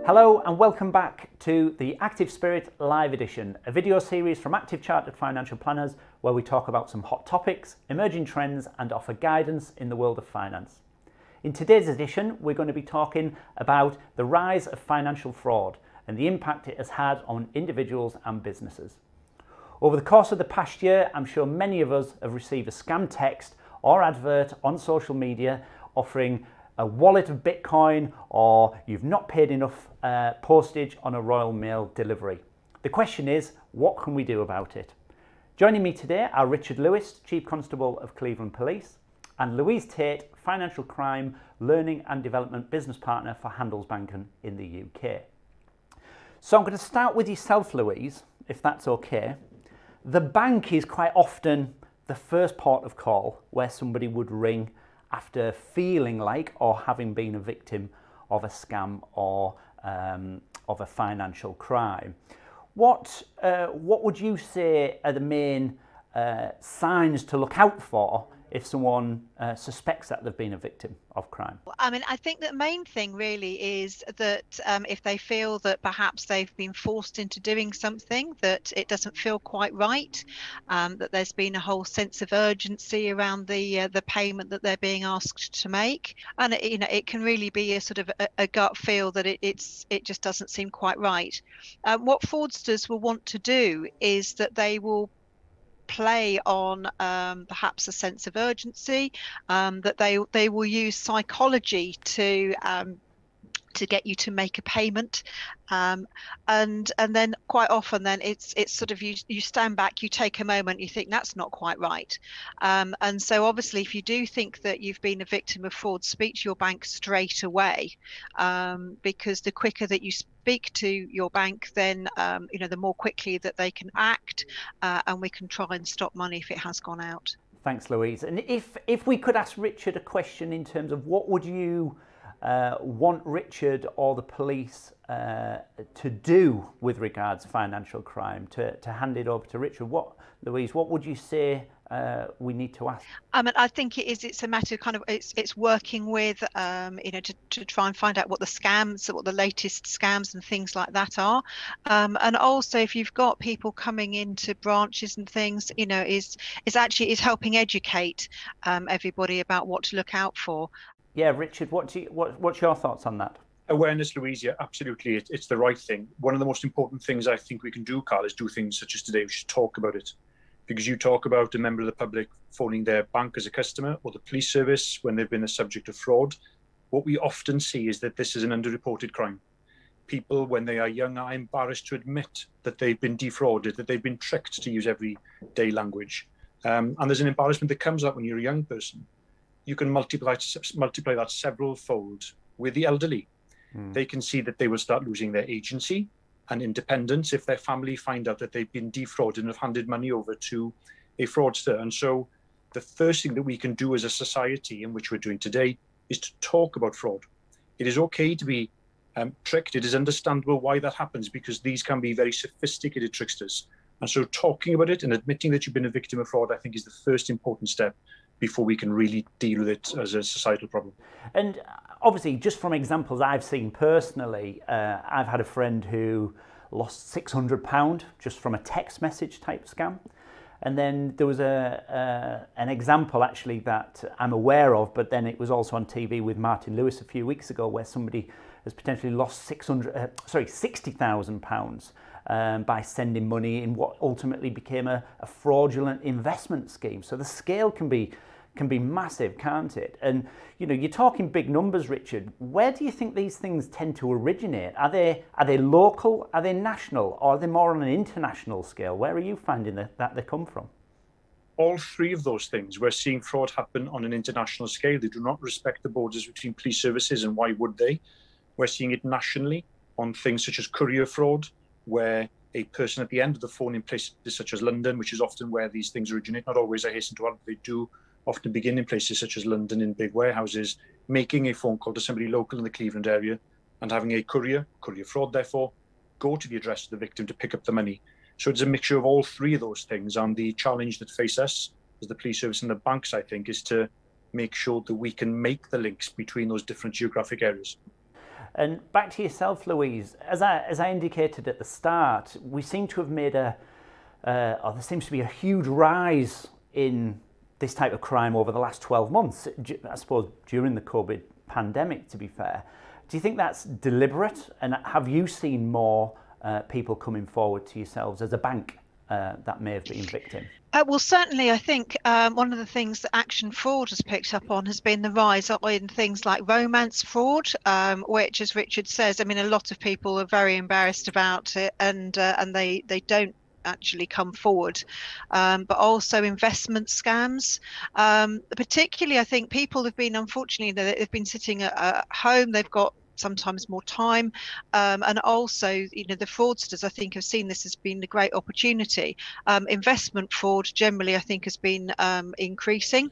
Hello and welcome back to the Active Spirit Live Edition, a video series from Active Chartered Financial Planners where we talk about some hot topics, emerging trends and offer guidance in the world of finance. In today's edition, we're going to be talking about the rise of financial fraud and the impact it has had on individuals and businesses. Over the course of the past year, I'm sure many of us have received a scam text or advert on social media offering a wallet of Bitcoin, or you've not paid enough postage on a Royal Mail delivery. The question is, what can we do about it? Joining me today are Richard Lewis, Chief Constable of Cleveland Police, and Louise Tate, Financial Crime Learning and Development Business Partner for Handelsbanken in the UK. So I'm going to start with yourself, Louise, if that's okay. The bank is quite often the first port of call where somebody would ring after feeling like or having been a victim of a scam or of a financial crime. What would you say are the main signs to look out for if someone suspects that they've been a victim of crime? I mean, I think the main thing really is that if they feel that perhaps they've been forced into doing something that it doesn't feel quite right, that there's been a whole sense of urgency around the payment that they're being asked to make, and it can really be a sort of a gut feel that it just doesn't seem quite right. What fraudsters will want to do is that they will play on perhaps a sense of urgency, that they will use psychology to get you to make a payment, and then quite often then it's sort of you stand back, you take a moment, you think that's not quite right, and so obviously if you do think that you've been a victim of fraud, speak to your bank straight away, because the quicker that you speak to your bank, then the more quickly that they can act, and we can try and stop money if it has gone out. Thanks, Louise. And if we could ask Richard a question in terms of what would you want Richard or the police to do with regards to financial crime, to hand it over to Richard, Louise, what would you say we need to ask? I mean, I think it's a matter of kind of it's working with to try and find out what the latest scams and things like that are, and also if you've got people coming into branches and things, is helping educate everybody about what to look out for. Yeah, Richard, what's your thoughts on that? Awareness, Louise, yeah, absolutely. It's the right thing. One of the most important things I think we can do, Carl, is do things such as today. We should talk about it. Because you talk about a member of the public phoning their bank as a customer or the police service when they've been a subject of fraud. What we often see is that this is an underreported crime. People, when they are young, are embarrassed to admit that they've been defrauded, that they've been tricked, to use everyday language. And there's an embarrassment that comes up when you're a young person. You can multiply that several fold with the elderly. They can see that they will start losing their agency and independence if their family find out that they've been defrauded and have handed money over to a fraudster. And so the first thing that we can do as a society, in which we're doing today, is to talk about fraud. It is okay to be tricked. It is understandable why that happens, because these can be very sophisticated tricksters. And so talking about it and admitting that you've been a victim of fraud, I think, is the first important step before we can really deal with it as a societal problem. And obviously, just from examples I've seen personally, I've had a friend who lost £600 just from a text message type scam. And then there was an example actually that I'm aware of, but then it was also on TV with Martin Lewis a few weeks ago, where somebody has potentially lost £60,000 by sending money in what ultimately became a fraudulent investment scheme. So the scale can be massive, can't it? And you're talking big numbers, Richard. Where do you think these things tend to originate? Are they local? Are they national? Or are they more on an international scale? Where are you finding that they come from? All three of those things. We're seeing fraud happen on an international scale. They do not respect the borders between police services, and why would they? We're seeing it nationally on things such as courier fraud, where a person at the end of the phone in places such as London, which is often where these things originate, not always, I hasten to add, but they do often begin in places such as London in big warehouses, making a phone call to somebody local in the Cleveland area and having a courier fraud, therefore, go to the address of the victim to pick up the money. So it's a mixture of all three of those things. And the challenge that face us as the police service and the banks, I think, is to make sure that we can make the links between those different geographic areas. And back to yourself, Louise. As I indicated at the start, we seem to have made or there seems to be a huge rise in this type of crime over the last 12 months, I suppose during the COVID pandemic, to be fair. Do you think that's deliberate? And have you seen more people coming forward to yourselves as a bank that may have been victim? Well, certainly, I think one of the things that Action Fraud has picked up on has been the rise in things like romance fraud, which, as Richard says, I mean, a lot of people are very embarrassed about it, and they don't actually come forward, but also investment scams. Particularly, I think people have been, unfortunately, they've been sitting at home, they've got sometimes more time, and also, you know, the fraudsters, I think, have seen this as being a great opportunity. Investment fraud generally, I think, has been increasing.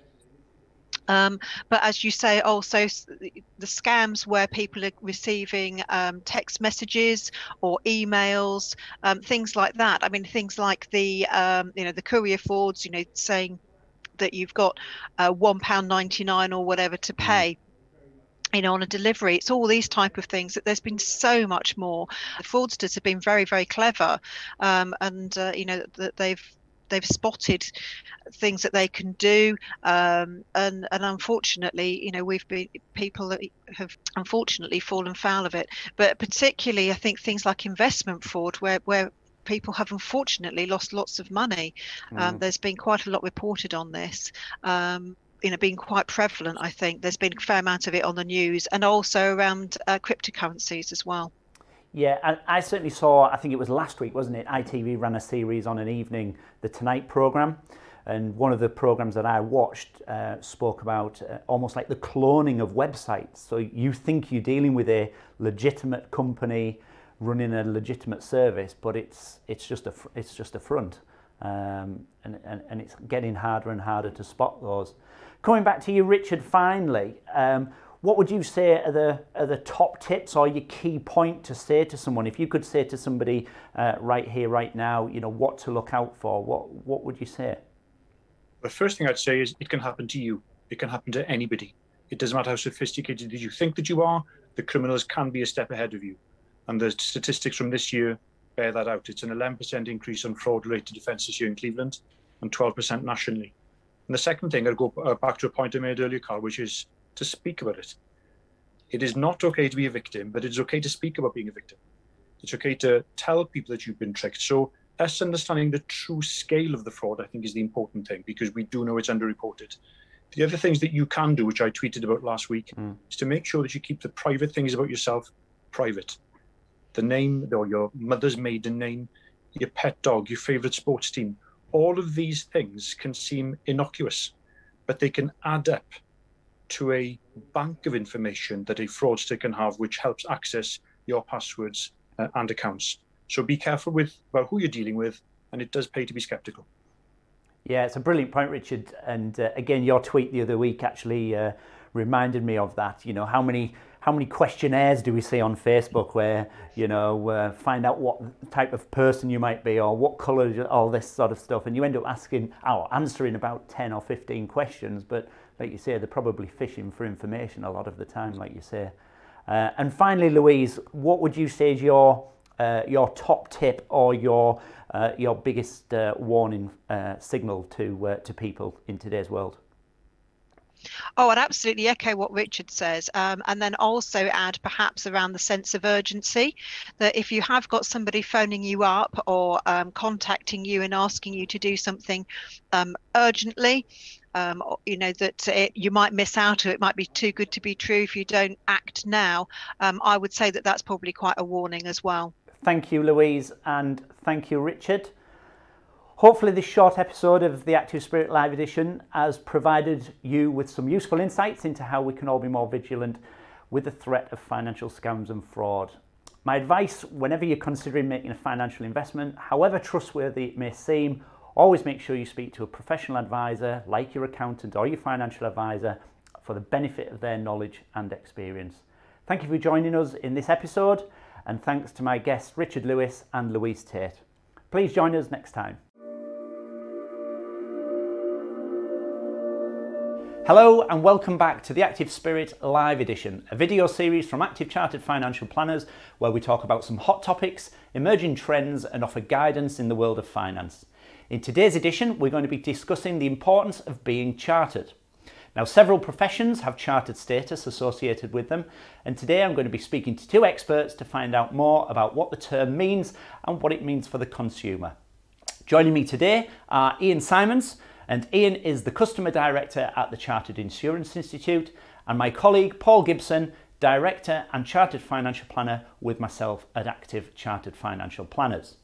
But as you say, also the scams where people are receiving text messages or emails, things like that. I mean, things like the the courier frauds, saying that you've got £1.99 or whatever to pay. On a delivery. It's all these type of things that there's been so much more. The fraudsters have been very, very clever, and that they've spotted things that they can do, and unfortunately, people that have unfortunately fallen foul of it. But particularly, I think things like investment fraud, where people have unfortunately lost lots of money. There's been quite a lot reported on this. Being quite prevalent. I think there's been a fair amount of it on the news, and also around cryptocurrencies as well. Yeah, I certainly saw, I think it was last week, wasn't it? ITV ran a series on an evening, the Tonight programme, and one of the programmes that I watched spoke about almost like the cloning of websites. So you think you're dealing with a legitimate company running a legitimate service, but it's just a front, and it's getting harder and harder to spot those. Coming back to you, Richard, finally, what would you say are the top tips or your key point to say to someone? If you could say to somebody right here, right now, what to look out for, what would you say? The first thing I'd say is it can happen to you. It can happen to anybody. It doesn't matter how sophisticated you think that you are. The criminals can be a step ahead of you. And the statistics from this year bear that out. It's an 11% increase on fraud-related offences here in Cleveland and 12% nationally. And the second thing, I'll go back to a point I made earlier, Carl, which is to speak about it. It is not okay to be a victim, but it's okay to speak about being a victim. It's okay to tell people that you've been tricked. So us understanding the true scale of the fraud, I think, is the important thing, because we do know it's underreported. The other things that you can do, which I tweeted about last week, is to make sure that you keep the private things about yourself private. The name, or your mother's maiden name, your pet dog, your favorite sports team. All of these things can seem innocuous, but they can add up to a bank of information that a fraudster can have, which helps access your passwords and accounts. So be careful about who you're dealing with, and it does pay to be skeptical. Yeah, it's a brilliant point, Richard. And again, your tweet the other week actually reminded me of that. How many questionnaires do we see on Facebook where, find out what type of person you might be or what colour, all this sort of stuff. And you end up answering about 10 or 15 questions. But like you say, they're probably fishing for information a lot of the time, like you say. And finally, Louise, what would you say is your top tip or your biggest warning signal to people in today's world? Oh, I'd absolutely echo what Richard says, and then also add perhaps around the sense of urgency, that if you have got somebody phoning you up or contacting you and asking you to do something urgently, that you might miss out, or it might be too good to be true if you don't act now. I would say that that's probably quite a warning as well. Thank you, Louise, and thank you, Richard. Hopefully this short episode of the Active Spirit Live Edition has provided you with some useful insights into how we can all be more vigilant with the threat of financial scams and fraud. My advice, whenever you're considering making a financial investment, however trustworthy it may seem, always make sure you speak to a professional advisor like your accountant or your financial advisor for the benefit of their knowledge and experience. Thank you for joining us in this episode, and thanks to my guests Richard Lewis and Louise Tate. Please join us next time. Hello and welcome back to the Active Spirit Live Edition, a video series from Active Chartered Financial Planners where we talk about some hot topics, emerging trends and offer guidance in the world of finance. In today's edition, we're going to be discussing the importance of being chartered. Now, several professions have chartered status associated with them, and today I'm going to be speaking to two experts to find out more about what the term means and what it means for the consumer. Joining me today are Ian Simons, and Ian is the Customer Director at the Chartered Insurance Institute, and my colleague Paul Gibson, Director and Chartered Financial Planner with myself at Active Chartered Financial Planners.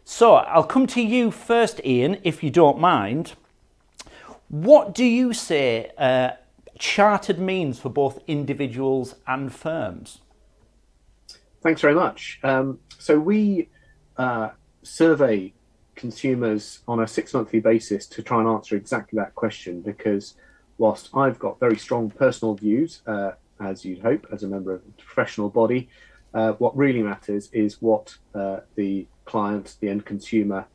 So I'll come to you first, Ian, if you don't mind. What do you say chartered means for both individuals and firms? Thanks very much. So we survey consumers on a 6-monthly basis to try and answer exactly that question, because whilst I've got very strong personal views, as you'd hope, as a member of a professional body, what really matters is what the client, the end consumer,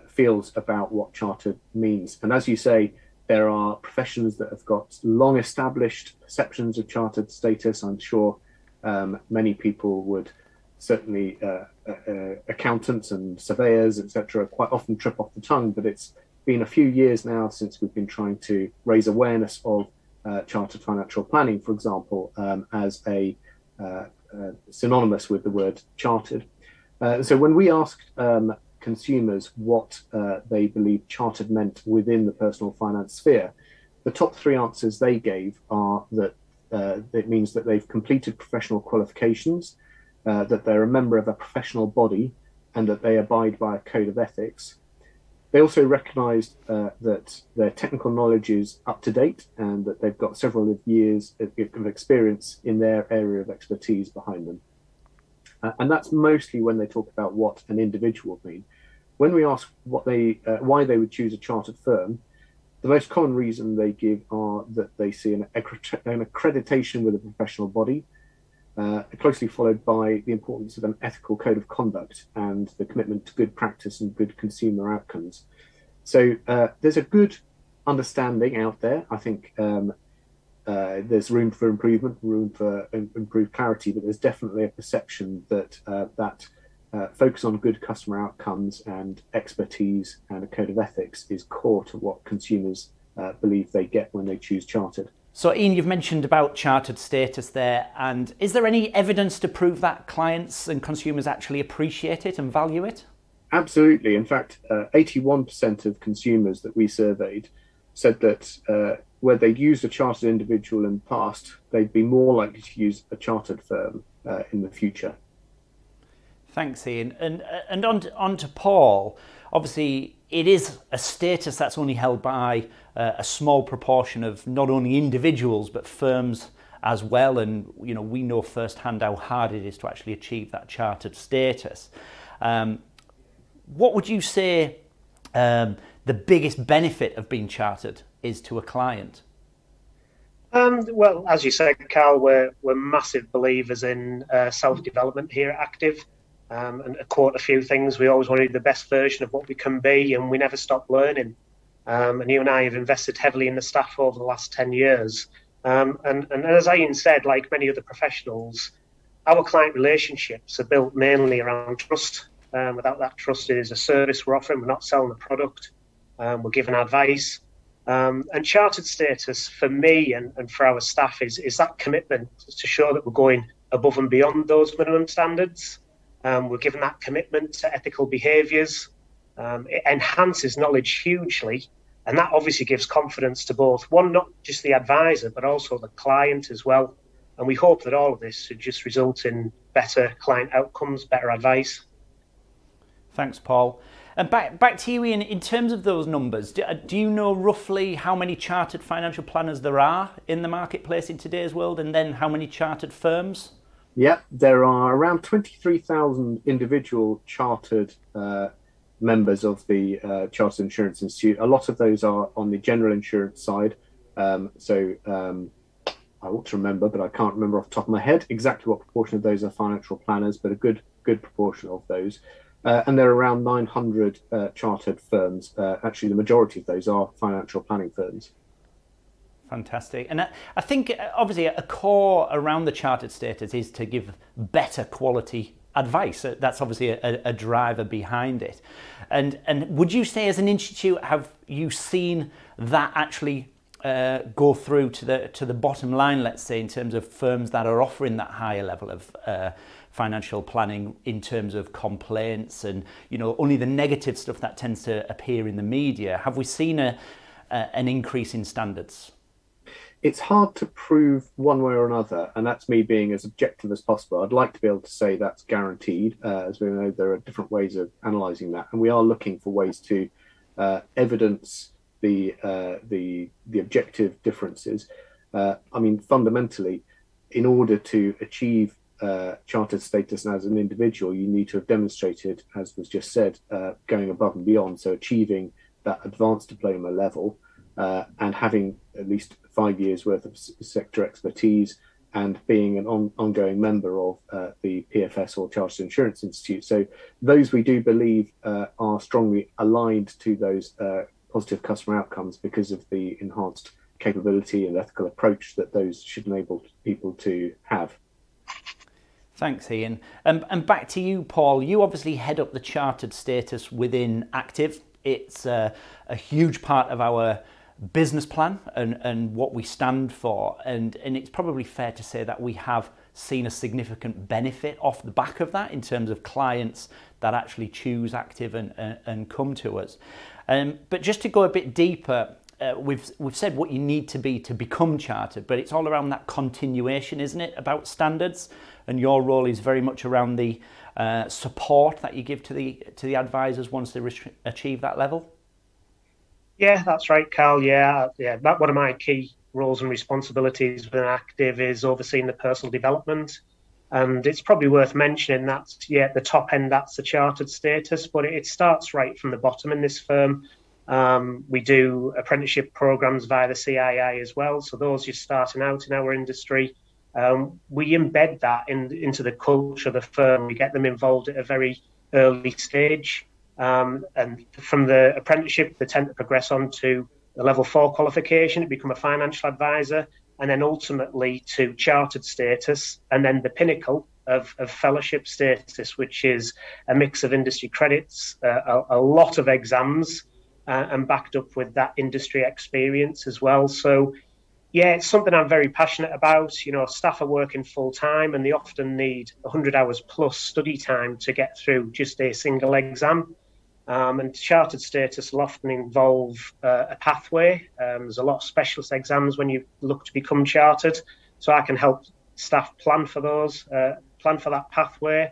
feels about what chartered means. And as you say, there are professions that have got long established perceptions of chartered status. I'm sure many people would certainly, accountants and surveyors, etc., quite often trip off the tongue, but it's been a few years now since we've been trying to raise awareness of chartered financial planning, for example, as a synonymous with the word chartered. So when we asked consumers what they believe chartered meant within the personal finance sphere, the top 3 answers they gave are that it means that they've completed professional qualifications, that they're a member of a professional body, and that they abide by a code of ethics. They also recognised that their technical knowledge is up to date and that they've got several years of experience in their area of expertise behind them. And that's mostly when they talk about what an individual would mean. When we ask what why they would choose a chartered firm, the most common reason they give are that they see an accreditation with a professional body, closely followed by the importance of an ethical code of conduct and the commitment to good practice and good consumer outcomes. So there's a good understanding out there. I think there's room for improvement, room for improved clarity, but there's definitely a perception that focus on good customer outcomes and expertise and a code of ethics is core to what consumers believe they get when they choose chartered. So Ian, you've mentioned about chartered status there, and is there any evidence to prove that clients and consumers actually appreciate it and value it? Absolutely. In fact, 81% of consumers that we surveyed said that where they'd used a chartered individual in the past, they'd be more likely to use a chartered firm in the future. Thanks, Ian. And on to Paul. Obviously, it is a status that's only held by a small proportion of not only individuals but firms as well. And you know, we know firsthand how hard it is to actually achieve that chartered status. What would you say the biggest benefit of being chartered is to a client? Well, as you said, Carl, we're massive believers in self-development here at Active. And to quote a few things, we always want to be the best version of what we can be, and we never stop learning. And you and I have invested heavily in the staff over the last 10 years. And as Ian said, like many other professionals, our client relationships are built mainly around trust. Without that trust, it is a service we're offering. We're not selling a product. We're giving advice. And chartered status for me and for our staff is that commitment to show that we're going above and beyond those minimum standards. We're given that commitment to ethical behaviours. It enhances knowledge hugely, and that obviously gives confidence to both, one, not just the advisor, but also the client as well. And we hope that all of this should just result in better client outcomes, better advice. Thanks, Paul. And back to you, Ian, in terms of those numbers, do you know roughly how many chartered financial planners there are in the marketplace in today's world, and then how many chartered firms? Yeah, there are around 23,000 individual chartered members of the Chartered Insurance Institute. A lot of those are on the general insurance side. I ought to remember, but I can't remember off the top of my head exactly what proportion of those are financial planners, but a good proportion of those. And there are around 900 chartered firms. Actually, the majority of those are financial planning firms. Fantastic. And I think obviously a core around the chartered status is to give better quality advice. That's obviously a driver behind it. And would you say as an institute, have you seen that actually go through to the bottom line, let's say, in terms of firms that are offering that higher level of financial planning in terms of complaints and, you know, only the negative stuff that tends to appear in the media? Have we seen an increase in standards? It's hard to prove one way or another, and that's me being as objective as possible. I'd like to be able to say that's guaranteed, as we know there are different ways of analysing that, and we are looking for ways to evidence the objective differences. I mean, fundamentally, in order to achieve chartered status as an individual, you need to have demonstrated, as was just said, going above and beyond. So achieving that advanced diploma level and having at least 5 years worth of sector expertise and being an ongoing member of the PFS or Chartered Insurance Institute. So those we do believe are strongly aligned to those positive customer outcomes because of the enhanced capability and ethical approach that those should enable people to have. Thanks, Ian. And back to you, Paul. You obviously head up the chartered status within Active. It's a huge part of our business plan and what we stand for. And it's probably fair to say that we have seen a significant benefit off the back of that in terms of clients that actually choose Active and come to us. But just to go a bit deeper, we've said what you need to be to become chartered, but it's all around that continuation, isn't it, about standards? And your role is very much around the support that you give to the advisors once they achieve that level. Yeah, that's right, Carl. Yeah. One of my key roles and responsibilities within Active is overseeing the personal development. And it's probably worth mentioning that, at the top end, that's the chartered status, but it starts right from the bottom in this firm. We do apprenticeship programs via the CII as well. So those just starting out in our industry, we embed that into the culture of the firm. We get them involved at a very early stage. And from the apprenticeship, they tend to progress on to the level 4 qualification, to become a financial advisor, and then ultimately to chartered status, and then the pinnacle of fellowship status, which is a mix of industry credits, a lot of exams, and backed up with that industry experience as well. So, yeah, it's something I'm very passionate about. You know, staff are working full time and they often need 100 hours plus study time to get through just a single exam. And chartered status will often involve a pathway. There's a lot of specialist exams when you look to become chartered. So I can help staff plan for those, plan for that pathway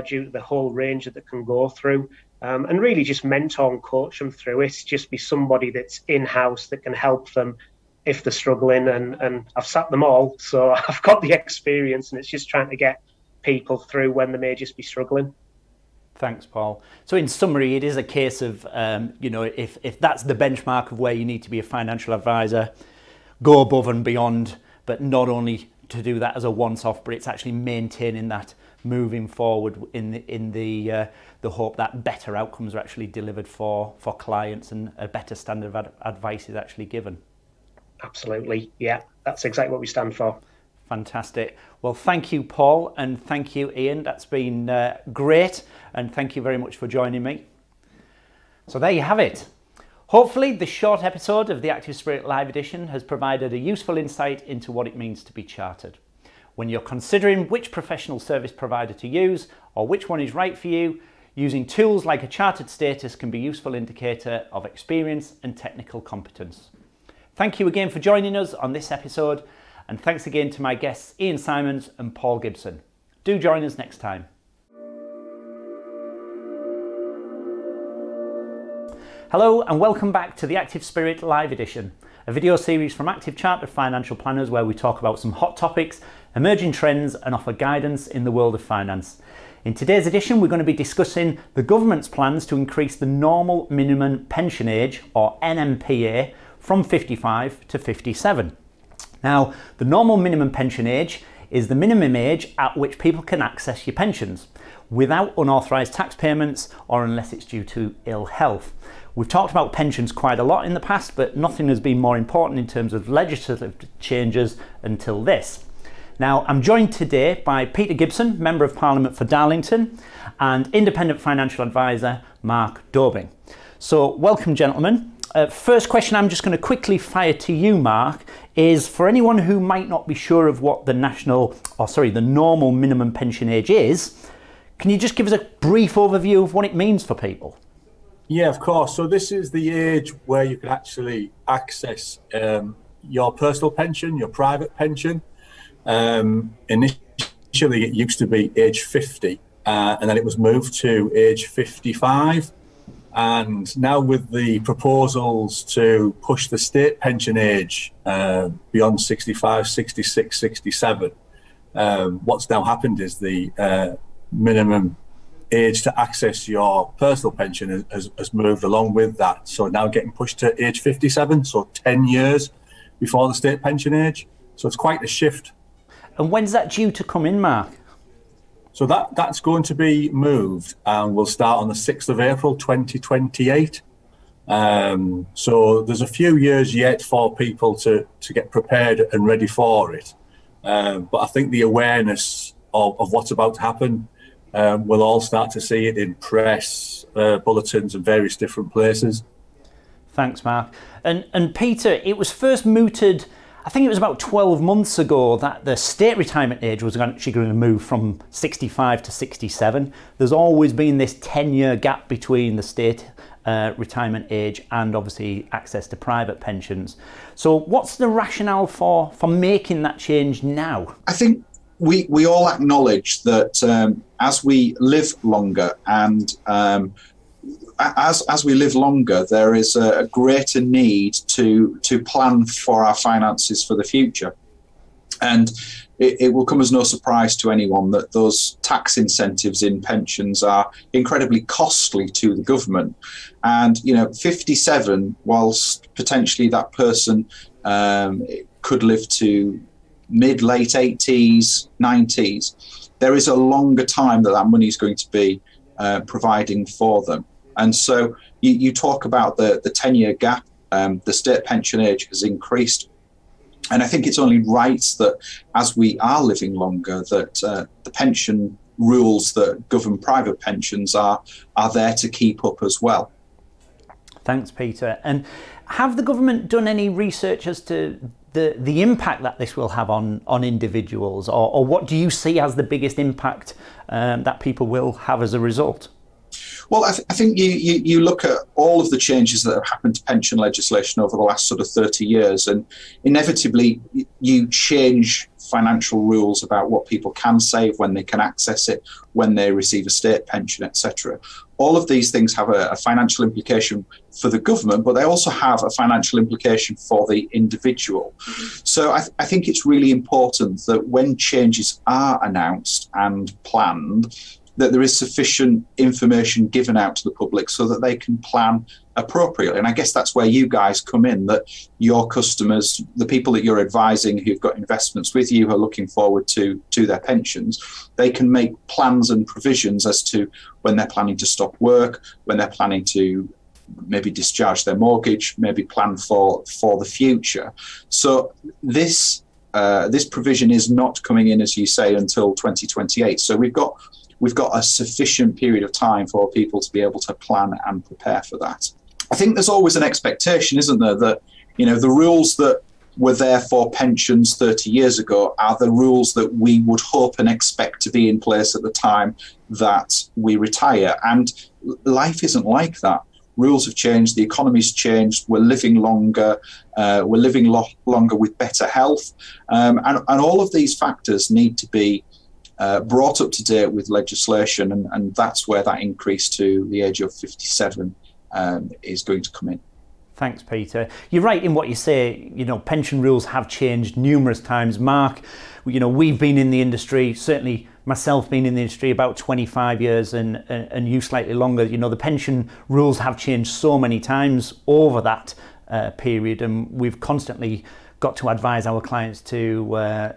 due to the whole range that they can go through. And really just mentor and coach them through it. Just be somebody that's in-house that can help them if they're struggling. And I've sat them all, so I've got the experience, and it's just trying to get people through when they may just be struggling. Thanks, Paul. So in summary, it is a case of, if that's the benchmark of where you need to be a financial advisor, go above and beyond, but not only to do that as a once-off, but it's actually maintaining that moving forward in the hope that better outcomes are actually delivered for clients and a better standard of advice is actually given. Absolutely. Yeah, that's exactly what we stand for. Fantastic. Well, thank you, Paul, and thank you, Ian. That's been great, and thank you very much for joining me. So there you have it. Hopefully, this short episode of the Active Spirit Live Edition has provided a useful insight into what it means to be chartered. When you're considering which professional service provider to use or which one is right for you, using tools like a chartered status can be a useful indicator of experience and technical competence. Thank you again for joining us on this episode, and thanks again to my guests Ian Simons and Paul Gibson. Do join us next time. Hello and welcome back to the Active Spirit Live Edition, a video series from Active Chartered Financial Planners where we talk about some hot topics, emerging trends and offer guidance in the world of finance. In today's edition, we're going to be discussing the government's plans to increase the normal minimum pension age, or NMPA, from 55 to 57. Now, the normal minimum pension age is the minimum age at which people can access your pensions without unauthorised tax payments or unless it's due to ill health. We've talked about pensions quite a lot in the past, but nothing has been more important in terms of legislative changes until this. Now, I'm joined today by Peter Gibson, Member of Parliament for Darlington, and Independent Financial Advisor Mark Dobing. So, welcome, gentlemen. First question I'm just going to quickly fire to you, Mark, is for anyone who might not be sure of what the normal minimum pension age is, can you just give us a brief overview of what it means for people? Yeah, of course. So this is the age where you can actually access your personal pension, your private pension. Initially, it used to be age 50, and then it was moved to age 55. And now with the proposals to push the state pension age beyond 65, 66, 67, what's now happened is the minimum age to access your personal pension has moved along with that. So now getting pushed to age 57, so 10 years before the state pension age. So it's quite a shift. And when's that due to come in, Mark? So that's going to be moved and will start on the 6th of April 2028. So there's a few years yet for people to get prepared and ready for it. But I think the awareness of what's about to happen, we'll all start to see it in press, bulletins and various different places. Thanks, Mark. And Peter, it was first mooted, I think it was about 12 months ago, that the state retirement age was actually going to move from 65 to 67. There's always been this 10-year gap between the state retirement age and obviously access to private pensions. So what's the rationale for making that change now? I think we all acknowledge that as we live longer and as we live longer, there is a greater need to plan for our finances for the future. And it will come as no surprise to anyone that those tax incentives in pensions are incredibly costly to the government. And, 57, whilst potentially that person could live to mid-late 80s, 90s, there is a longer time that money is going to be providing for them. And so you talk about the 10-year gap, the state pension age has increased. And I think it's only right that as we are living longer, that the pension rules that govern private pensions are there to keep up as well. Thanks, Peter. And have the government done any research as to the impact that this will have on individuals, or what do you see as the biggest impact that people will have as a result? Well, I think you look at all of the changes that have happened to pension legislation over the last sort of 30 years, and inevitably you change financial rules about what people can save, when they can access it, when they receive a state pension, etc. All of these things have a financial implication for the government, but they also have a financial implication for the individual. So I think it's really important that when changes are announced and planned, that there is sufficient information given out to the public so that they can plan appropriately. And I guess that's where you guys come in, that your customers, the people that you're advising who've got investments with you, who are looking forward to their pensions, they can make plans and provisions as to when they're planning to stop work, when they're planning to maybe discharge their mortgage, maybe plan for the future. So this provision is not coming in, as you say, until 2028. So we've got a sufficient period of time for people to be able to plan and prepare for that. I think there's always an expectation, isn't there, that the rules that were there for pensions 30 years ago are the rules that we would hope and expect to be in place at the time that we retire. And life isn't like that. Rules have changed, the economy's changed, we're living longer, longer with better health. And all of these factors need to be brought up to date with legislation, and that's where that increase to the age of 57 is going to come in. Thanks, Peter. You're right in what you say. Pension rules have changed numerous times. Mark, we've been in the industry, certainly myself been in the industry about 25 years and you slightly longer. The pension rules have changed so many times over that period, and we've constantly got to advise our clients to,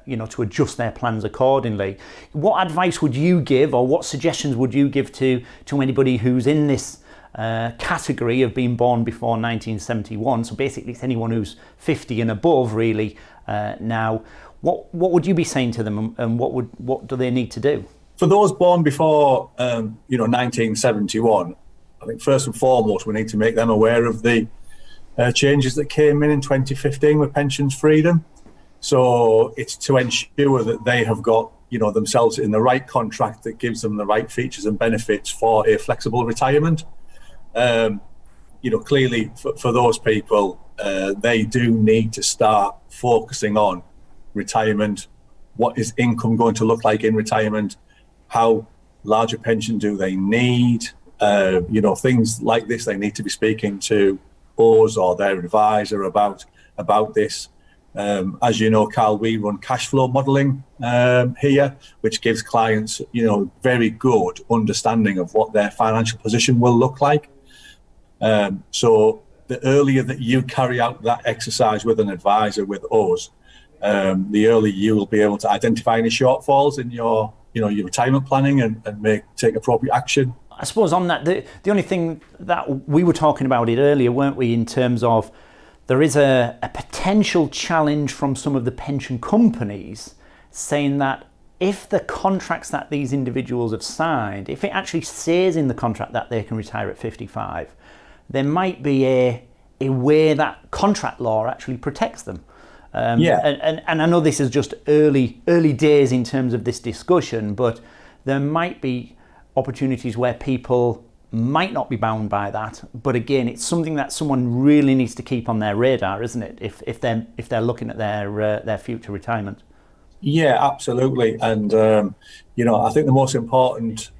to adjust their plans accordingly. What advice would you give, or what suggestions would you give to anybody who's in this category of being born before 1971? So basically, it's anyone who's 50 and above, really. Now, what would you be saying to them, and what do they need to do? For those born before 1971, I think first and foremost we need to make them aware of the changes that came in 2015 with pensions freedom. So it's to ensure that they have got themselves in the right contract that gives them the right features and benefits for a flexible retirement. Clearly for those people, they do need to start focusing on retirement. What is income going to look like in retirement? How large a pension do they need? Things like this, they need to be speaking to us or their advisor about this. As you know, Carl, we run cash flow modelling here, which gives clients, very good understanding of what their financial position will look like. So the earlier that you carry out that exercise with an advisor, with us, the earlier you will be able to identify any shortfalls in your retirement planning and take appropriate action. I suppose on that, the only thing that we were talking about it earlier, weren't we, in terms of there is a potential challenge from some of the pension companies saying that if the contracts that these individuals have signed, if it actually says in the contract that they can retire at 55, there might be a way that contract law actually protects them. And I know this is just early days in terms of this discussion, but there might be opportunities where people might not be bound by that. But again, it's something that someone really needs to keep on their radar, isn't it? If they're looking at their future retirement. Yeah, absolutely. And I think the most important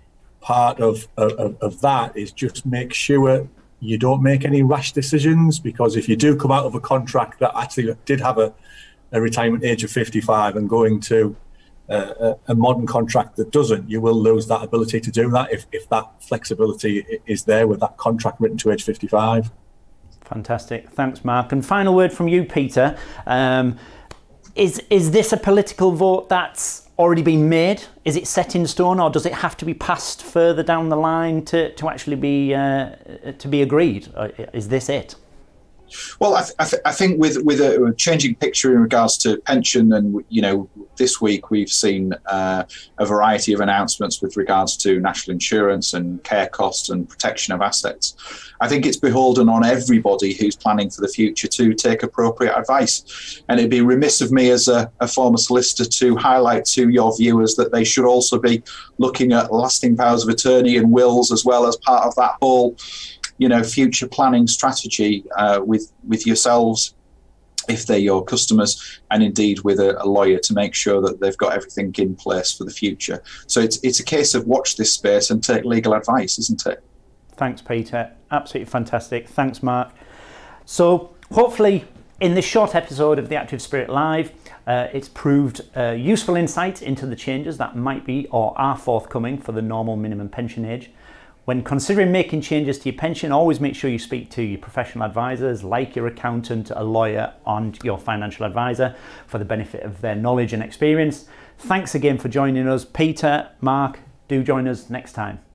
part of that is just make sure you don't make any rash decisions, because if you do come out of a contract that actually did have a retirement age of 55 and going to a modern contract that doesn't, you will lose that ability to do that if that flexibility is there with that contract written to age 55. Fantastic. Thanks, Mark. And final word from you, Peter. Is this a political vote that's already been made? Is it set in stone, or does it have to be passed further down the line to actually be agreed? Is this it? Well, I think with a changing picture in regards to pension, and this week we've seen a variety of announcements with regards to national insurance and care costs and protection of assets. I think it's beholden on everybody who's planning for the future to take appropriate advice. And it'd be remiss of me as a former solicitor to highlight to your viewers that they should also be looking at lasting powers of attorney and wills as well as part of that whole future planning strategy with yourselves, if they're your customers, and indeed with a lawyer, to make sure that they've got everything in place for the future. So it's a case of watch this space and take legal advice, isn't it? Thanks, Peter. Absolutely fantastic. Thanks, Mark. So hopefully in this short episode of the Active Spirit Live, it's proved useful insight into the changes that might be or are forthcoming for the normal minimum pension age. When considering making changes to your pension, always make sure you speak to your professional advisors, like your accountant, a lawyer, and your financial advisor, for the benefit of their knowledge and experience. Thanks again for joining us. Peter, Mark, do join us next time.